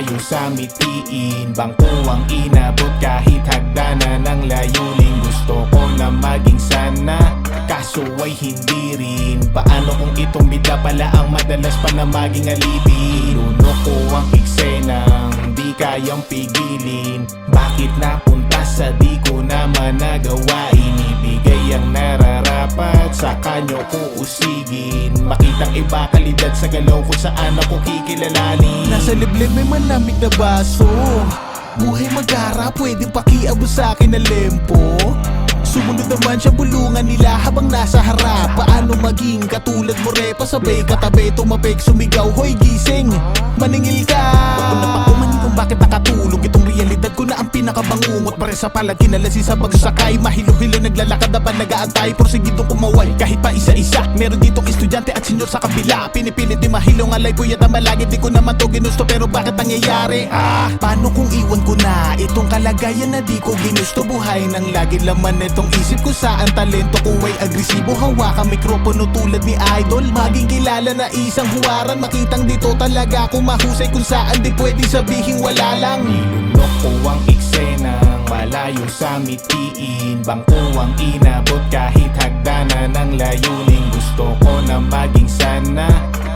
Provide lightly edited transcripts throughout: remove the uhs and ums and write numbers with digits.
malayo sa mitiin. Bangko ang inabot kahit hagdanan ng layunin. Gusto ko na maging sana, kaso ay hindi rin. Paano kung itong bida pala ang madalas pa na maging alipin? Lunok ko ang eksenang di kayang pigilin. Bakit napunta sa di ko naman nagawa? Inibigay ang nararapat, sa kanyo ko usigin. Makitang iba kalidad sa galaw kung saan ako kikilalanin. Nasa liblib may malamig na baso. Buhay magara, pwedeng pakiabo sa akin na lempo. Sumunod naman siya bulungan nila habang nasa harap. Paano maging katulad mo repa, sabay katabi, tumapik, sumigaw, hoy gising, maningil ka. Bago napakuman kung bakit nakatulog, itong realidad ko na ang pinakabangungot. Pare sa palag kinalasi sa pagsakay, mahilo-hilo naglalakad na nag-aantay, porsigidong kumaway kahit pa isa-isa. Meron ditong estudyante at senyor sa kabila, pinipilit di mahilo ngalay, puyat ang malagi. Di ko naman to ginusto pero bakit nangyayari? Paano kung iwan ko na itong kalagayan na di ko ginusto? Buhay ng lagi laman itong isip ko, saan talento ko ay agresibo. Hawak ang mikropono tulad ni Idol, maging kilala na isang huwaran. Makitang dito talaga ako mahusay kung saan di pwedeng sabihin wala lang. Nilunok ko ang eksenang malayo sa mitiin. Bangko ang inabot kahit hagdanan ng layunin. Gusto ko na maging sana,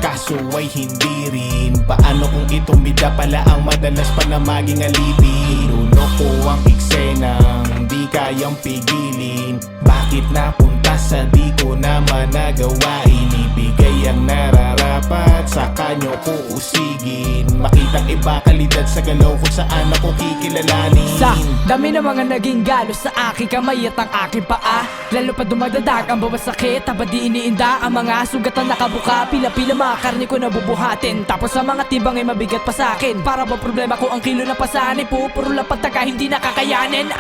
kaso ay hindi rin. Paano kung itong bida pala ang madalas pa na maging alipin? Nilunok ko ang eksenang di kayang pigilin. Bakit napunta sa di ko naman nagawa? Inibigay ang nararapat, sa kanyo ko usigin. Makitang iba kalidad sa galaw kung saan ako kikilalanin. Sa dami ng mga naging galos sa aking kamay at ang aking paa, lalo pa dumagdadag ang bawat sakit, habang di iniinda ang mga sugatan nakabuka. Pila-pila mga karne ko nabubuhatin, tapos sa mga timbang ay mabigat pa sa akin. Para ba problema ko ang kilo na pasanib, puro lang pagtaka hindi nakakayanin.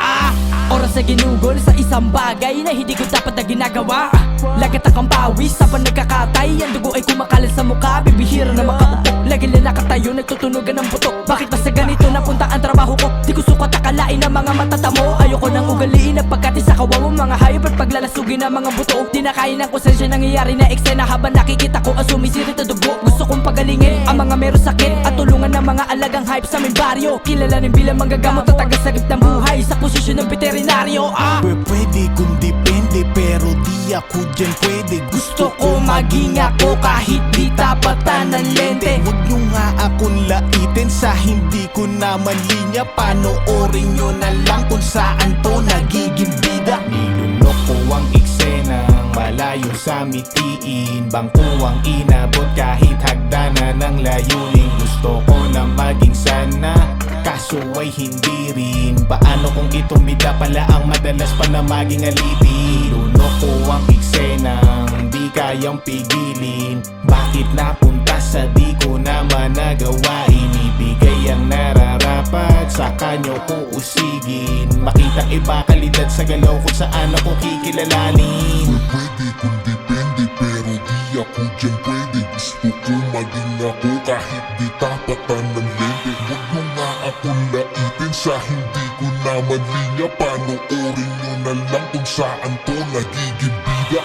Oras na ginugol sa isang bagay na hindi ko dapat na ginagawa. Lagat akong pawis sa panagkakatay, ang dugo ay kumakalat sa mukha, bibihira na makaupo. Lagi lang nakatayo, nagtutunugan ng buto. Bakit ba sa ganito napunta ang trabaho ko? Di ko sukat akalain ang mga matatamo. Ayoko nang ugaliin ang pagkati sa kawawang mga hayop at paglalasugin ng mga buto. Di na kaya ng konsensya nangyayari na eksena habang nakikita ko ang sumisirit na dugo. Gusto kong pagalingin ang mga meron sakit at tulungan ng mga alagang hype sa aming baryo. Kilalanin bilang manggagamot at tagasagip ng buhay sa posisyon ng veterinaryo. Pwede kung depende pero di ako dyan pwede. Gusto ko maging ako kahit di tapatan ng lente. Huwag nyo nga akong laitin sa hindi ko naman linya. Panoorin nyo na lang kung saan to nagiging bida. Nilunok ko ang eksenang malayo sa mitiin. Bangko ang inabot kahit hagdanan ng layunin. Gusto ko na maging sana, kaso ay hindi rin. Paano kung itong bida pala ang madalas pa na maging alipin? Lunok ko ang eksenang di kayang pigilin. Bakit napunta sa di ko naman nagawa? Inibigay ang nararapat, sa kanyo ko usigin. Makitang iba kalidad sa galaw kung saan ako kikilalanin. Pwede kung depende pero di ako dyan pwede. Gusto ko maging ako kahit di tapatan ng lente. Huwag nyo nga akong laitin sa hindi ko naman linya. Panoorin nyo na lang kung saan to nagiging bida.